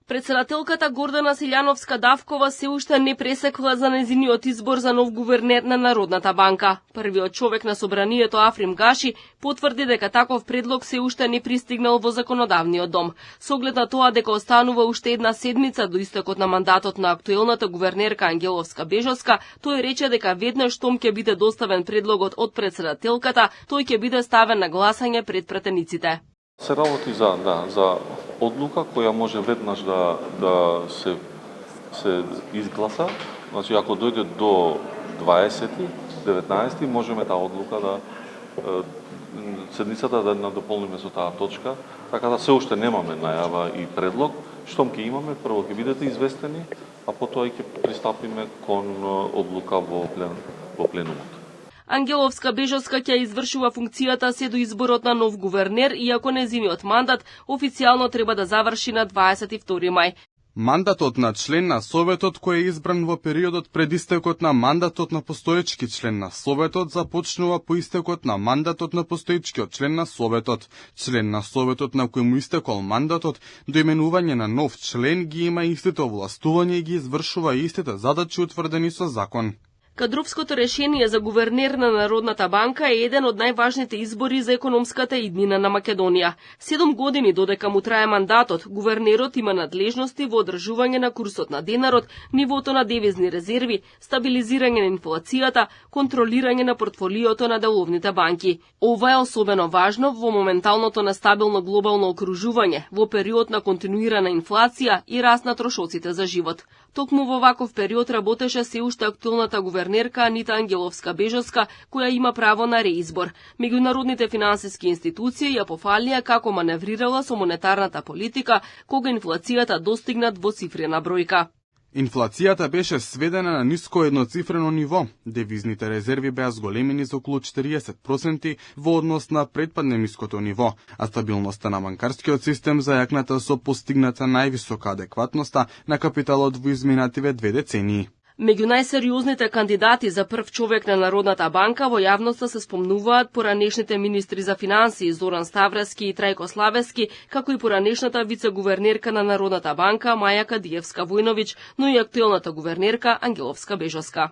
Председателката Гордана Силјановска-Давкова се уште не пресекла за нејзиниот избор за нов гувернер на Народната банка. Првиот човек на собранието Африм Гаши потврди дека таков предлог се уште не пристигнал во законодавниот дом. Со оглед на тоа дека останува уште една седмица до истекот на мандатот на актуелната гувернерка Ангеловска-Бежовска, тој рече дека веднаш штом ќе биде доставен предлогот од председателката, тој ќе биде ставен на гласање пред пратениците. Се работи за одлука која може веднаш да се изгласа. Значи, ако дојде до 19 можеме таа одлука седницата да надополниме со таа точка, така да се уште немаме најава и предлог. Штом ќе имаме, прво ќе бидете известени, а потоа ќе пристапиме кон одлука во пленумот. Ангеловска-Бежовска ќе извршува функцијата се до изборот на нов гувернер, иако нејзиниот мандат официјално треба да заврши на 22 мај. Мандатот на член на Советот кој е избран во периодот пред истекот на мандатот на постоечки член на Советот започнува по истекот на мандатот на постоечкиот член на Советот. Член на Советот на кој му истекол мандатот до именување на нов член ги има истите овластувања и ги извршува истите задачи утврдени со закон. Кадровското решение за гувернер на Народната банка е еден од најважните избори за економската иднина на Македонија. 7 години додека му трае мандатот, гувернерот има надлежности во одржување на курсот на денарот, нивото на девизни резерви, стабилизирање на инфлацијата, контролирање на портфолиото на деловните банки. Ова е особено важно во моменталното нестабилно глобално окружување, во период на континуирана инфлација и раст на трошоците за живот. Токму во ваков период работеше се уште актуелната гувернерка Анита Ангеловска-Бежовска, која има право на реизбор. Меѓународните финансиски институции ја пофалија како маневрирала со монетарната политика, кога инфлацијата достигна двоцифрена бројка. Инфлацијата беше сведена на ниско едноцифрено ниво. Девизните резерви беа зголемени за околу 40% во однос на предпадне ниското ниво, а стабилноста на банкарскиот систем зајакната со постигната највисока адекватноста на капиталот во изминативе 2 децении. Меѓу најсериозните кандидати за прв човек на Народната банка во јавноста се спомнуваат поранешните министри за финансии Зоран Ставрески и Трајко Славески, како и поранешната вице-гувернерка на Народната банка Маја Кадиевска-Војновиќ, но и актуелната гувернерка Ангеловска-Бежовска.